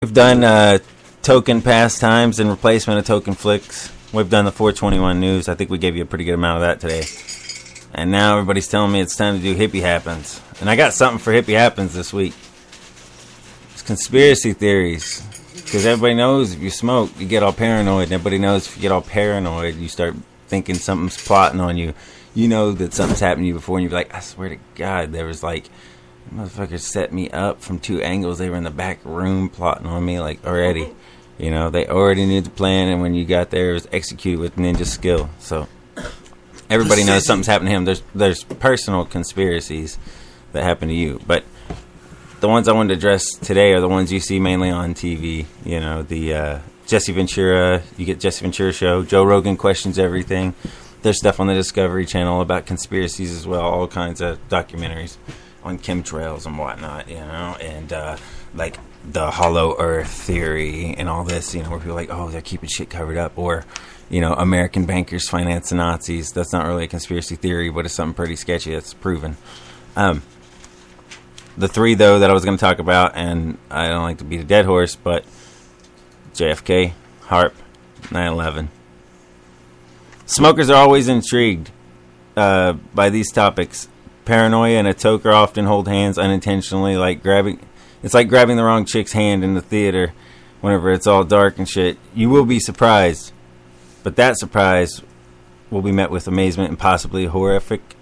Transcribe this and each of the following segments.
We've done token pastimes in replacement of token flicks. We've done the 421 news. I think we gave you a pretty good amount of that today. And now everybody's telling me it's time to do hippie happens. And I got something for hippie happens this week. It's conspiracy theories. Because everybody knows if you smoke, you get all paranoid. And everybody knows if you get all paranoid, you start thinking something's plotting on you. You know that something's happened to you before, and you're like, I swear to God, there was like, motherfuckers set me up from 2 angles. They were in the back room plotting on me, like, already. You know, they already knew the plan, and when you got there, it was executed with ninja skill. So everybody knows something's happened to him. There's personal conspiracies that happen to you, but the ones I wanted to address today are the ones you see mainly on TV. You know, the Jesse Ventura, you get Jesse Ventura show. Joe Rogan questions everything. There's stuff on the Discovery Channel about conspiracies as well, all kinds of documentaries on chemtrails and whatnot, you know, and like the hollow earth theory and all this, you know, where people are like, oh, they're keeping shit covered up, or, you know, American bankers finance the Nazis. That's not really a conspiracy theory, but it's something pretty sketchy that's proven. The 3, though, that I was going to talk about, and I don't like to beat a dead horse, but JFK, HARP, 9/11. Smokers are always intrigued by these topics. Paranoia and a toker often hold hands unintentionally, like grabbing... It's like grabbing the wrong chick's hand in the theater whenever it's all dark and shit. You will be surprised, but that surprise will be met with amazement and possibly horrific.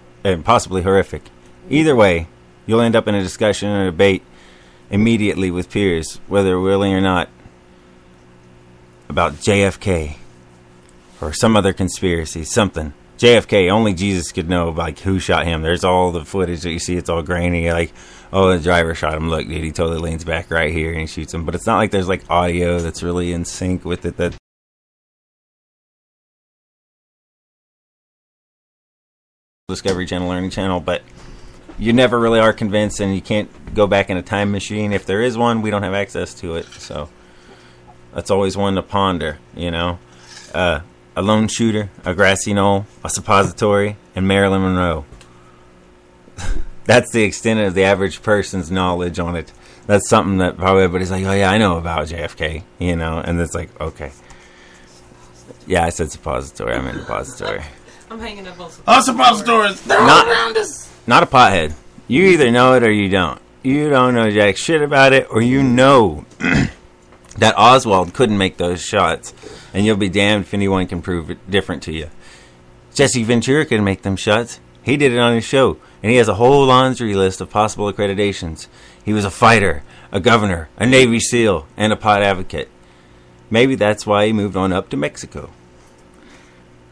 Either way, you'll end up in a discussion or debate immediately with peers, whether willing or not, about JFK or some other conspiracy, something. JFK, only Jesus could know, like, who shot him. There's all the footage that you see, it's all grainy, like, oh, the driver shot him, look, dude, he totally leans back right here and he shoots him. But it's not like there's, like, audio that's really in sync with it. That Discovery Channel, Learning Channel, but you never really are convinced, and you can't go back in a time machine. If there is one, we don't have access to it, so that's always one to ponder, you know. A lone shooter, a grassy knoll, a suppository, and Marilyn Monroe. That's the extent of the average person's knowledge on it. That's something that probably everybody's like, oh yeah, I know about JFK, you know, and it's like, okay. Yeah, I said suppository, I meant depository. I'm hanging up on suppositories. They're all around us. Not a pothead. You either know it or you don't. You don't know jack shit about it, or you know that Oswald couldn't make those shots, and you'll be damned if anyone can prove it different to you. Jesse Ventura couldn't make them shots. He did it on his show, and he has a whole laundry list of possible accreditations. He was a fighter, a governor, a Navy SEAL, and a pot advocate. Maybe that's why he moved on up to Mexico.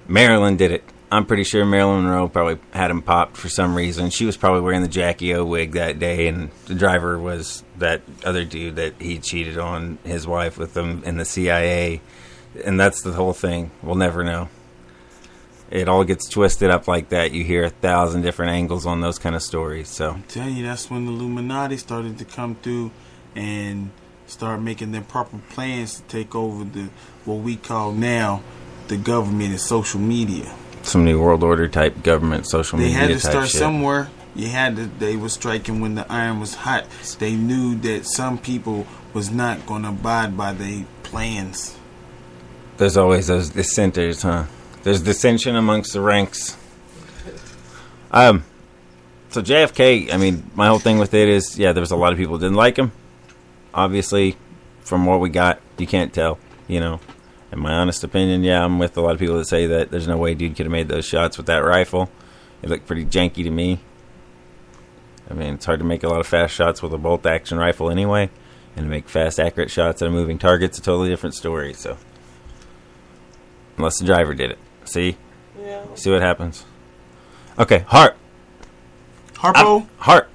Marilyn did it. I'm pretty sure Marilyn Monroe probably had him popped for some reason. She was probably wearing the Jackie O wig that day, and the driver was that other dude that he cheated on his wife with him in the CIA. And that's the whole thing. We'll never know. It all gets twisted up like that. You hear 1,000 different angles on those kind of stories. So I'm telling you, that's when the Illuminati started to come through and start making their proper plans to take over the what we call now the government and social media. Some new world order type government, social media type shit. They had to start somewhere. They were striking when the iron was hot. They knew that some people was not going to abide by their plans. There's always those dissenters, huh? There's dissension amongst the ranks. So JFK, I mean, my whole thing with it is, yeah, there was a lot of people who didn't like him. Obviously, from what we got, you can't tell, you know. In my honest opinion, yeah, I'm with a lot of people that say that there's no way dude could have made those shots with that rifle. It looked pretty janky to me. I mean, it's hard to make a lot of fast shots with a bolt-action rifle anyway. And to make fast, accurate shots at a moving target's a totally different story, so. Unless the driver did it. See? Yeah. See what happens? Okay, HARP. Harpo? HARP.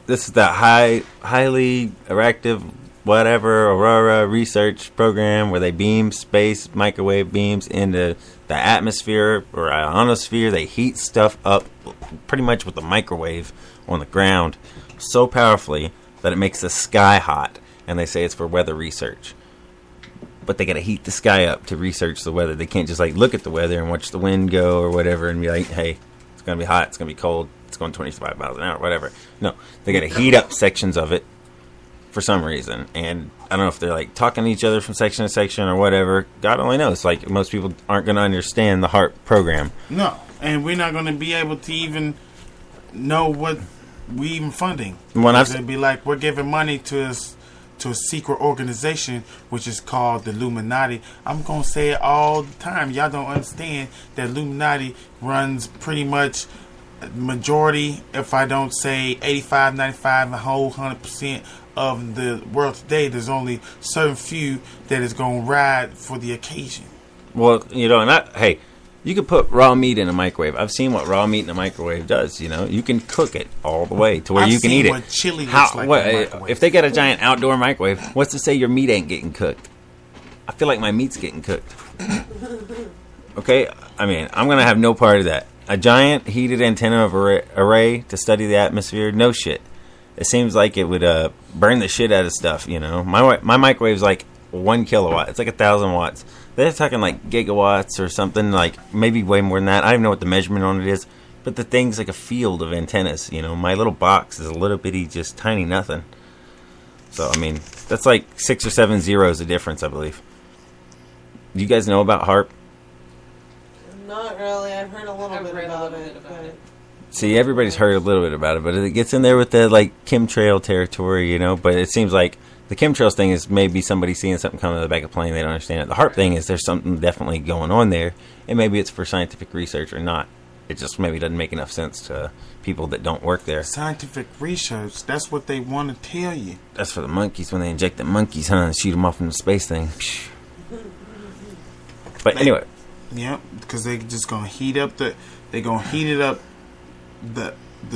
This is the highly reactive whatever Aurora research program where they beam space microwave beams into the atmosphere or ionosphere. They heat stuff up pretty much with a microwave on the ground so powerfully that it makes the sky hot, and they say it's for weather research. But they gotta heat the sky up to research the weather. They can't just like look at the weather and watch the wind go or whatever and be like, hey, it's gonna be hot, it's gonna be cold, it's going 25 miles an hour, whatever. No, they gotta heat up sections of it for some reason. And I don't know if they're like talking to each other from section to section or whatever. God only knows. Like, most people aren't going to understand the HARP program. No, and we're not going to be able to even know what we even funding. It'd be like we're giving money to a secret organization which is called the Illuminati. I'm going to say it all the time. Y'all don't understand that Illuminati runs pretty much majority, if I don't say 85, 95, the whole 100% of the world today. There's only certain few that is going to ride for the occasion. Well, you know, hey, you could put raw meat in a microwave. I've seen what raw meat in a microwave does. You know, you can cook it all the way to where you can eat it. What chili looks like in a microwave. If they got a giant outdoor microwave, what's to say your meat ain't getting cooked? I feel like my meat's getting cooked. Okay, I mean, I'm gonna have no part of that. A giant heated antenna array to study the atmosphere? No shit. It seems like it would burn the shit out of stuff. You know, my microwave's like 1 kilowatt. It's like 1,000 watts. They're talking like gigawatts or something, like maybe way more than that. I don't even know what the measurement on it is, but the thing's like a field of antennas. You know, my little box is a little bitty, just tiny nothing. So, I mean, that's like 6 or 7 zeros of difference, I believe. You guys know about HARP? Not really. I've heard a little bit about it. See, everybody's heard a little bit about it, but it gets in there with the like chemtrail territory, you know. But it seems like the chemtrails thing is maybe somebody seeing something coming out of the back of a plane, they don't understand it. The HARP thing is there's something definitely going on there, and maybe it's for scientific research or not. It just maybe doesn't make enough sense to people that don't work there. Scientific research, that's what they want to tell you. That's for the monkeys when they inject the monkeys, huh, and shoot them off in the space thing. But anyway. Yep, because they just going to heat up the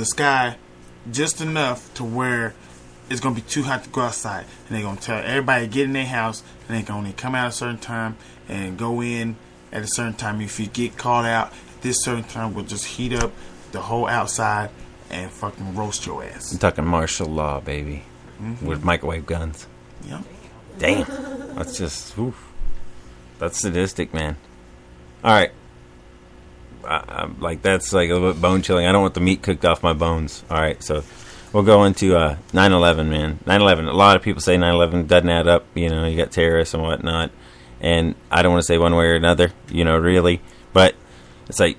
sky just enough to where it's going to be too hot to go outside. And they're going to tell everybody to get in their house, and they're going to come out at a certain time and go in at a certain time. If you get called out at this certain time, we'll just heat up the whole outside and fucking roast your ass. I'm talking martial law, baby. Mm-hmm. With microwave guns. Yep. Damn. That's just, oof. That's sadistic, man. All right. Like, that's like a little bit bone chilling. I don't want the meat cooked off my bones. All right, so we'll go into 9/11, man. 9/11. A lot of people say 9/11 doesn't add up. You know, you got terrorists and whatnot. And I don't want to say one way or another, you know, really. But it's like,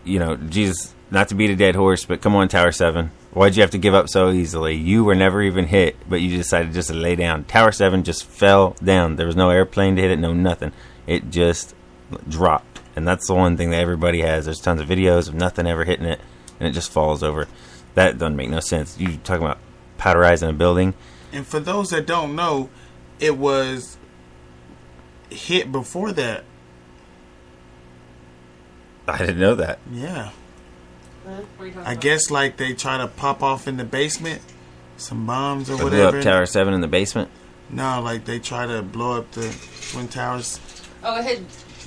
you know, Jesus, not to beat a dead horse, but come on, Tower 7. Why'd you have to give up so easily? You were never even hit, but you decided just to lay down. Tower 7 just fell down. There was no airplane to hit it, no nothing. It just dropped. And that's the one thing that everybody has. There's tons of videos of nothing ever hitting it, and it just falls over. That doesn't make no sense. You talking about powderizing a building. And for those that don't know, it was hit before that. I didn't know that. Yeah. I guess like they try to pop off in the basement, some bombs or whatever. Blew up Tower 7 in the basement? No, like they try to blow up the Twin Towers. Oh, it had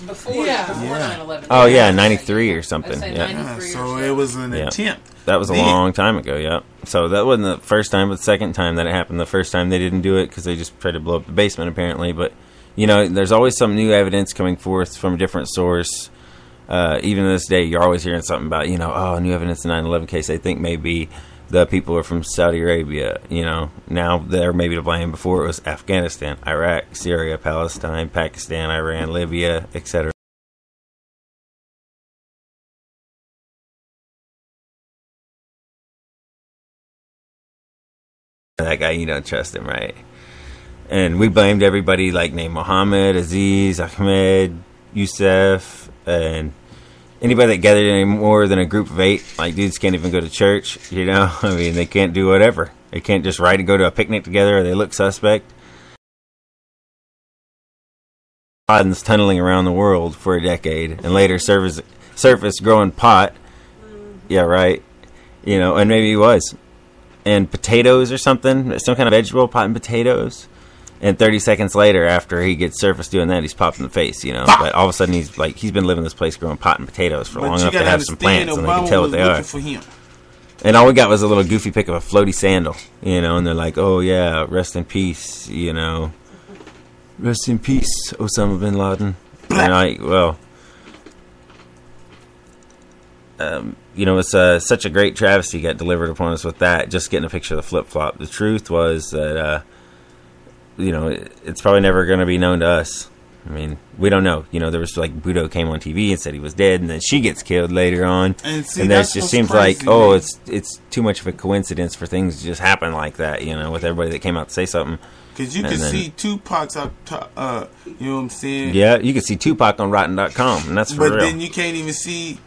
before 9/11. Oh, yeah, 93 or something. Yeah. So it was an attempt. That was a long time ago, yeah. So that wasn't the first time, but the second time that it happened. The first time they didn't do it because they just tried to blow up the basement, apparently. But, you know, there's always some new evidence coming forth from a different source. Even to this day, you're always hearing something about, you know, oh, new evidence in 9/11 case. They think maybe the people are from Saudi Arabia, you know. Now they're maybe to blame. Before it was Afghanistan, Iraq, Syria, Palestine, Pakistan, Iran, Libya, etc. That guy, you don't trust him, right? And we blamed everybody like named Mohammed, Aziz, Ahmed, Youssef, and anybody that gathered any more than a group of 8, like dudes can't even go to church, you know? I mean, they can't do whatever. They can't just ride and go to a picnic together or they look suspect. Biden's tunneling around the world for a decade and later surface growing pot. Yeah, right. You know, and maybe he was. And potatoes or something, some kind of vegetable, pot and potatoes. And 30 seconds later, after he gets surfaced doing that, he's popped in the face, you know. But all of a sudden, he's been living this place growing pot and potatoes for long enough to have some plants, and they can tell what they are. And all we got was a little goofy pic of a floaty sandal, you know. And they're like, "Oh yeah, rest in peace," you know. Rest in peace, Osama bin Laden. And well, it's such a great travesty got delivered upon us with that. Just getting a picture of the flip flop. The truth was that it's probably never going to be known to us. I mean, we don't know. There was like Budo came on TV and said he was dead, and then she gets killed later on. And that just seems crazy, like, it's too much of a coincidence for things to just happen like that. With everybody that came out to say something. Because you can see Tupac's out top, you know what I'm saying? Yeah, you can see Tupac on Rotten.com, and that's for real. But then you can't even see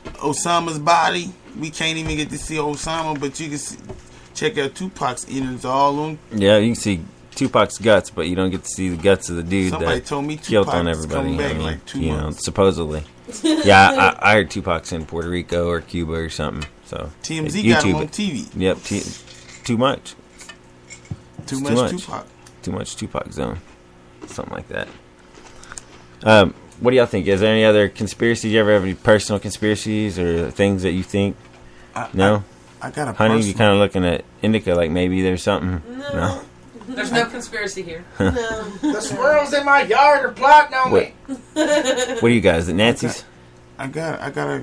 Osama's body. We can't even get to see Osama, but you can check out Tupac's innards all on. Yeah, you can see Tupac's guts, but you don't get to see the guts of the dude Somebody that told me killed Tupac on everybody. Back like 2 months. Supposedly. Yeah, I heard Tupac's in Puerto Rico or Cuba or something. So TMZ got him on TV. Yep, too much. Too much Tupac. Too much Tupac zone. Something like that. What do y'all think? Is there any other conspiracies? You ever have any personal conspiracies or things that you think? No? I got a Honey, you kind of looking at Indica like maybe there's something. No? There's no conspiracy here. No. The squirrels in my yard are plotting on me. What are you guys? Is it Nancy's? I got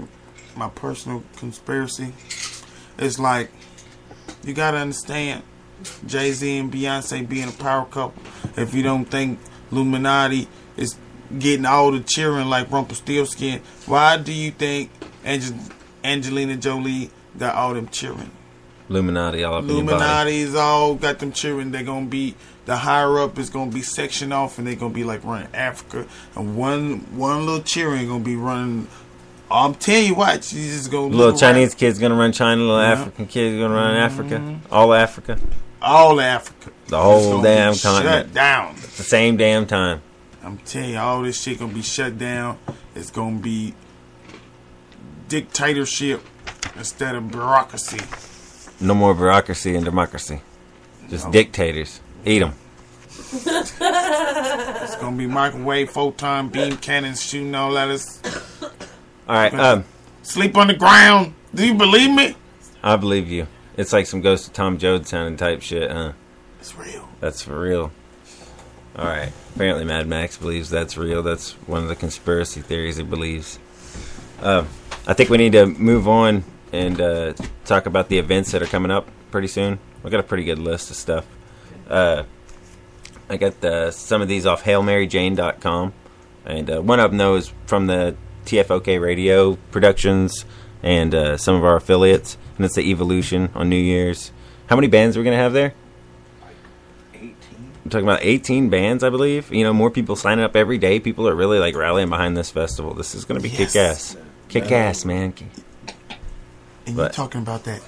my personal conspiracy. It's like, you got to understand, Jay-Z and Beyonce being a power couple. If you don't think Illuminati is getting all the cheering like Rumpelstiltskin, why do you think Angelina Jolie got all them cheering? Illuminati all up in your body. Illuminati is all got them cheering. They're going to be, the higher up is going to be sectioned off, and they're going to be like running Africa. And one little cheering going to be running. I'm telling you what, she's just going to little Chinese kid's going to run China, little African kid's going to run Africa. All Africa. All Africa. The whole damn continent. Shut down. At the same damn time. I'm telling you, all this shit going to be shut down. It's going to be dictatorship instead of bureaucracy. No more bureaucracy and democracy. Just dictators. Eat them. It's going to be microwave, photon, beam cannons shooting all at us. All right. Sleep on the ground. Do you believe me? I believe you. It's like some Ghost of Tom Joad sounding type shit, huh? It's real. That's for real. All right. Apparently Mad Max believes that's real. That's one of the conspiracy theories he believes. I think we need to move on and talk about the events that are coming up pretty soon. I got a pretty good list of stuff. I got some of these off HailMaryJane.com, and one of them though is from the TFOK Radio Productions and some of our affiliates, and it's the Evolution on New Year's. How many bands are we going to have there? Like 18. I'm talking about 18 bands, I believe. More people signing up every day. People are really like rallying behind this festival. This is going to be kick-ass. Kick-ass, man. And you're talking about that.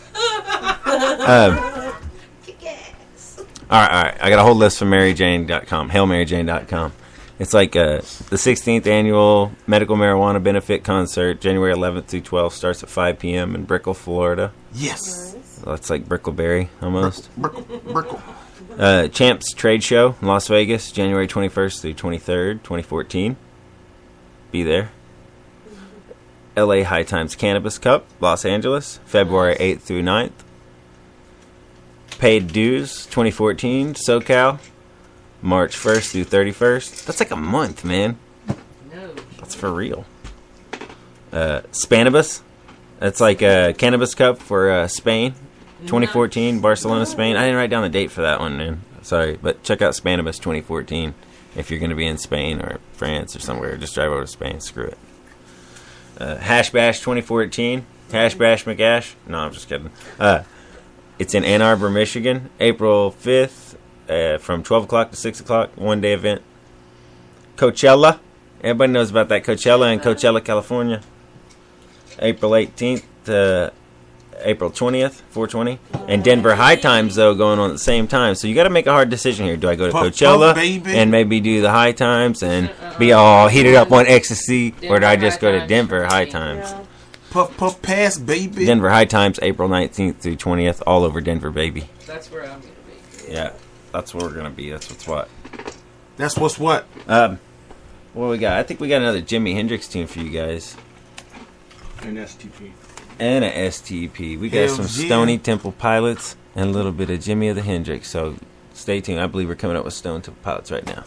All right. I got a whole list from MaryJane.com, HailMaryJane.com. It's like the 16th annual medical marijuana benefit concert, January 11th through 12th, starts at 5 p.m. in Brickell, Florida. Yes. That's like Brickleberry, almost. Brickell. Champs Trade Show in Las Vegas, January 21st through 23rd, 2014. Be there. LA High Times Cannabis Cup, Los Angeles, February 8th through 9th. Paid Dues 2014, SoCal, March 1st through 31st. That's like a month, man. No. That's for real. Spanibus. That's like a Cannabis Cup for Spain, 2014, Barcelona, Spain. I didn't write down the date for that one, man. Sorry, but check out Spanibus 2014 if you're going to be in Spain or France or somewhere. Just drive over to Spain. Screw it. Hash Bash 2014. Hash Bash McAsh. No, I'm just kidding. It's in Ann Arbor, Michigan, April 5th from 12 o'clock to 6 o'clock, one-day event. Coachella. Everybody knows about that Coachella in Coachella, California. April 18th to April 20th, 420. And Denver High Times, though, going on at the same time. So you got to make a hard decision here. Do I go to Coachella and maybe do the High Times and be all heated up on ecstasy? Or do I just go to Denver High Times? Yeah. Puff, puff, pass, baby. Denver High Times, April 19th through 20th, all over Denver, baby. That's where I'm going to be. Yeah, that's where we're going to be. That's what's what. That's what's what. What we got? I think we got another Jimi Hendrix tune for you guys. An STP. And a STP. We got some Stony Temple Pilots and a little bit of Jimi of the Hendrix. So stay tuned. I believe we're coming up with Stone Temple Pilots right now.